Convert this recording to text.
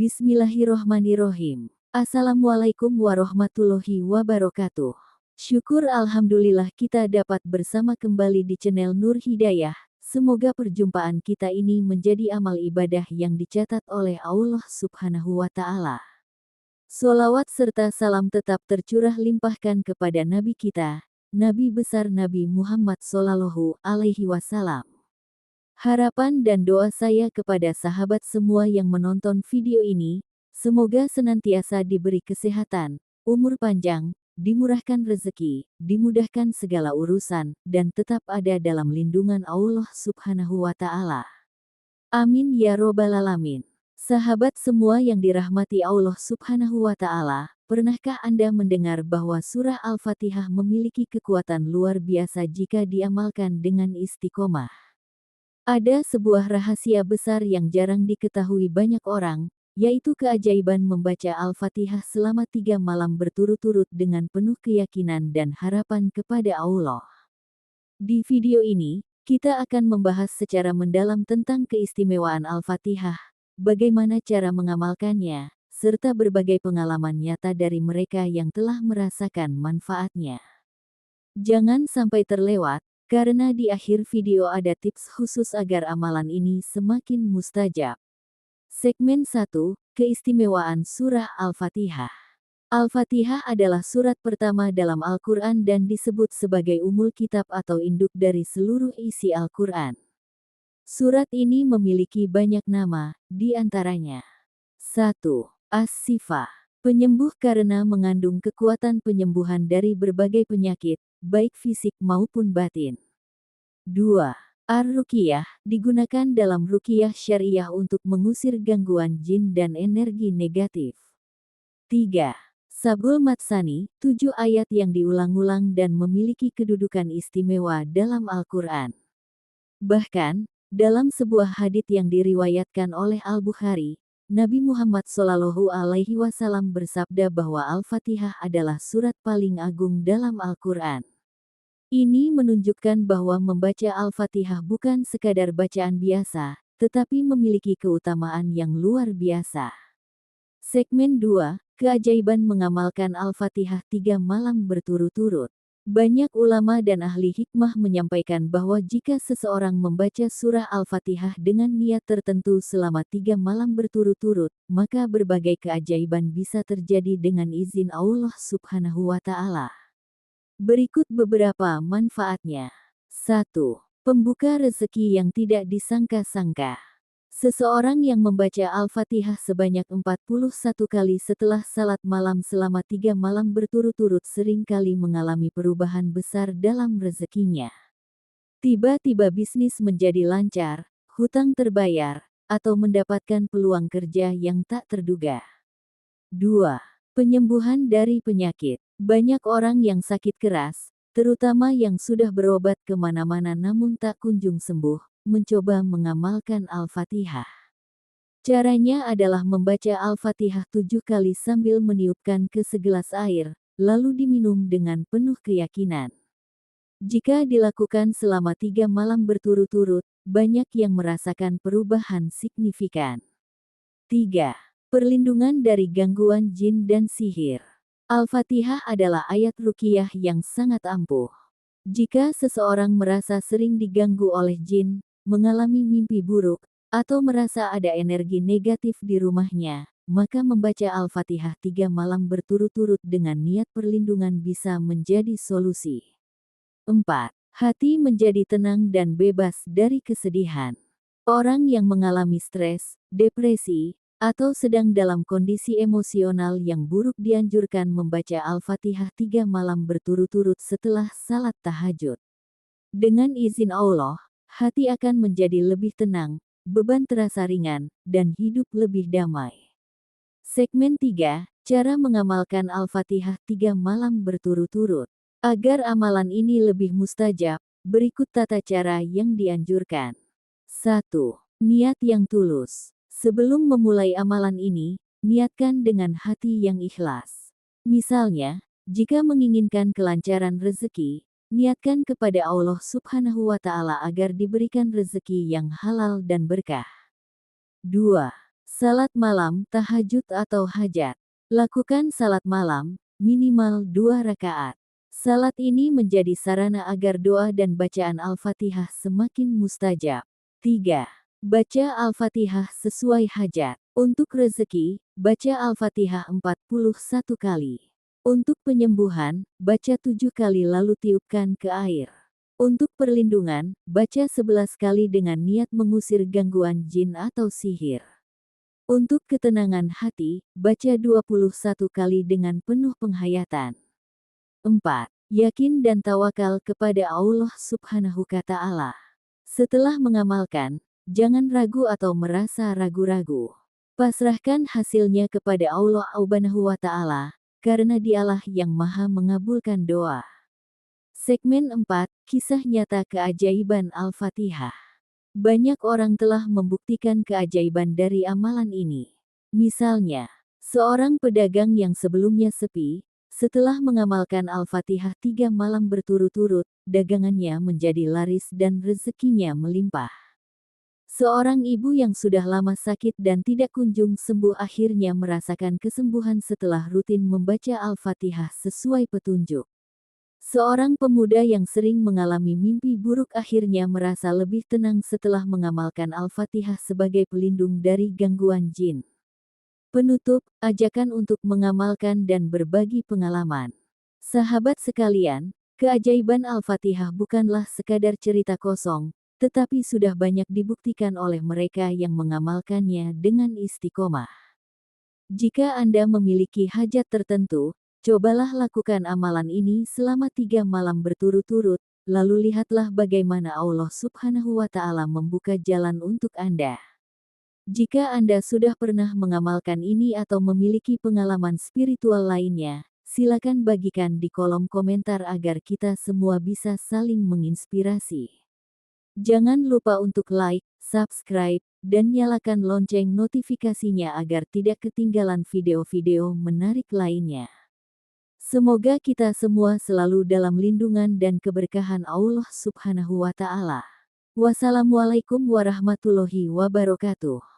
Bismillahirrohmanirrohim. Assalamualaikum warahmatullahi wabarakatuh. Syukur alhamdulillah kita dapat bersama kembali di channel Nur Hidayah. Semoga perjumpaan kita ini menjadi amal ibadah yang dicatat oleh Allah Subhanahu wa Ta'ala. Sholawat serta salam tetap tercurah limpahkan kepada Nabi kita, Nabi besar Nabi Muhammad Sallallahu Alaihi Wasallam. Harapan dan doa saya kepada sahabat semua yang menonton video ini, semoga senantiasa diberi kesehatan, umur panjang, dimurahkan rezeki, dimudahkan segala urusan, dan tetap ada dalam lindungan Allah Subhanahu wa Ta'ala. Amin ya Robbal Alamin. Sahabat semua yang dirahmati Allah Subhanahu wa Ta'ala, pernahkah Anda mendengar bahwa surah Al-Fatihah memiliki kekuatan luar biasa jika diamalkan dengan istiqomah? Ada sebuah rahasia besar yang jarang diketahui banyak orang, yaitu keajaiban membaca Al-Fatihah selama 3 malam berturut-turut dengan penuh keyakinan dan harapan kepada Allah. Di video ini, kita akan membahas secara mendalam tentang keistimewaan Al-Fatihah, bagaimana cara mengamalkannya, serta berbagai pengalaman nyata dari mereka yang telah merasakan manfaatnya. Jangan sampai terlewat, karena di akhir video ada tips khusus agar amalan ini semakin mustajab. Segmen 1, Keistimewaan Surah Al-Fatihah. Al-Fatihah adalah surat pertama dalam Al-Quran dan disebut sebagai umul kitab atau induk dari seluruh isi Al-Quran. Surat ini memiliki banyak nama, di antaranya 1. As-Sifah, penyembuh karena mengandung kekuatan penyembuhan dari berbagai penyakit, baik fisik maupun batin. 2. Ar-Ruqyah, digunakan dalam ruqyah syariah untuk mengusir gangguan jin dan energi negatif. 3. Sabul Matsani, 7 ayat yang diulang-ulang dan memiliki kedudukan istimewa dalam Al-Quran. Bahkan, dalam sebuah hadits yang diriwayatkan oleh Al-Bukhari, Nabi Muhammad Shallallahu Alaihi Wasallam bersabda bahwa Al-Fatihah adalah surat paling agung dalam Al-Quran. Ini menunjukkan bahwa membaca Al-Fatihah bukan sekadar bacaan biasa, tetapi memiliki keutamaan yang luar biasa. Segmen 2, Keajaiban mengamalkan Al-Fatihah 3 malam berturut-turut. Banyak ulama dan ahli hikmah menyampaikan bahwa jika seseorang membaca surah Al-Fatihah dengan niat tertentu selama 3 malam berturut-turut, maka berbagai keajaiban bisa terjadi dengan izin Allah Subhanahu wa Ta'ala. Berikut beberapa manfaatnya. 1. Pembuka rezeki yang tidak disangka-sangka. Seseorang yang membaca Al-Fatihah sebanyak 41 kali setelah salat malam selama 3 malam berturut-turut seringkali mengalami perubahan besar dalam rezekinya. Tiba-tiba bisnis menjadi lancar, hutang terbayar, atau mendapatkan peluang kerja yang tak terduga. 2. Penyembuhan dari penyakit. Banyak orang yang sakit keras, terutama yang sudah berobat kemana-mana namun tak kunjung sembuh, mencoba mengamalkan Al-Fatihah. Caranya adalah membaca Al-Fatihah 7 kali sambil meniupkan ke segelas air, lalu diminum dengan penuh keyakinan. Jika dilakukan selama 3 malam berturut-turut, banyak yang merasakan perubahan signifikan. 3. Perlindungan dari gangguan jin dan sihir. Al-Fatihah adalah ayat ruqyah yang sangat ampuh. Jika seseorang merasa sering diganggu oleh jin, mengalami mimpi buruk, atau merasa ada energi negatif di rumahnya, maka membaca Al-Fatihah 3 malam berturut-turut dengan niat perlindungan bisa menjadi solusi. 4. Hati menjadi tenang dan bebas dari kesedihan. Orang yang mengalami stres, depresi, atau sedang dalam kondisi emosional yang buruk dianjurkan membaca Al-Fatihah 3 malam berturut-turut setelah salat tahajud. Dengan izin Allah, hati akan menjadi lebih tenang, beban terasa ringan, dan hidup lebih damai. Segmen 3, Cara mengamalkan Al-Fatihah 3 malam berturut-turut. Agar amalan ini lebih mustajab, berikut tata cara yang dianjurkan. 1. Niat yang tulus. Sebelum memulai amalan ini, niatkan dengan hati yang ikhlas. Misalnya, jika menginginkan kelancaran rezeki, niatkan kepada Allah Subhanahu wa Ta'ala agar diberikan rezeki yang halal dan berkah. 2. Salat malam, tahajud atau hajat. Lakukan salat malam, minimal 2 rakaat. Salat ini menjadi sarana agar doa dan bacaan Al-Fatihah semakin mustajab. 3. Baca Al-Fatihah sesuai hajat. Untuk rezeki, baca Al-Fatihah 41 kali. Untuk penyembuhan, baca 7 kali lalu tiupkan ke air. Untuk perlindungan, baca 11 kali dengan niat mengusir gangguan jin atau sihir. Untuk ketenangan hati, baca 21 kali dengan penuh penghayatan. 4. Yakin dan tawakal kepada Allah Subhanahu wa Ta'ala. Setelah mengamalkan, jangan ragu atau merasa ragu-ragu. Pasrahkan hasilnya kepada Allah Subhanahu wa Ta'ala, karena Dialah yang Maha mengabulkan doa. Segmen 4, Kisah Nyata Keajaiban Al-Fatihah. Banyak orang telah membuktikan keajaiban dari amalan ini. Misalnya, seorang pedagang yang sebelumnya sepi, setelah mengamalkan Al-Fatihah 3 malam berturut-turut, dagangannya menjadi laris dan rezekinya melimpah. Seorang ibu yang sudah lama sakit dan tidak kunjung sembuh akhirnya merasakan kesembuhan setelah rutin membaca Al-Fatihah sesuai petunjuk. Seorang pemuda yang sering mengalami mimpi buruk akhirnya merasa lebih tenang setelah mengamalkan Al-Fatihah sebagai pelindung dari gangguan jin. Penutup, ajakan untuk mengamalkan dan berbagi pengalaman. Sahabat sekalian, keajaiban Al-Fatihah bukanlah sekadar cerita kosong, tetapi sudah banyak dibuktikan oleh mereka yang mengamalkannya dengan istiqomah. Jika Anda memiliki hajat tertentu, cobalah lakukan amalan ini selama 3 malam berturut-turut, lalu lihatlah bagaimana Allah Subhanahu wa Ta'ala membuka jalan untuk Anda. Jika Anda sudah pernah mengamalkan ini atau memiliki pengalaman spiritual lainnya, silakan bagikan di kolom komentar agar kita semua bisa saling menginspirasi. Jangan lupa untuk like, subscribe, dan nyalakan lonceng notifikasinya agar tidak ketinggalan video-video menarik lainnya. Semoga kita semua selalu dalam lindungan dan keberkahan Allah Subhanahu wa Ta'ala. Wassalamualaikum warahmatullahi wabarakatuh.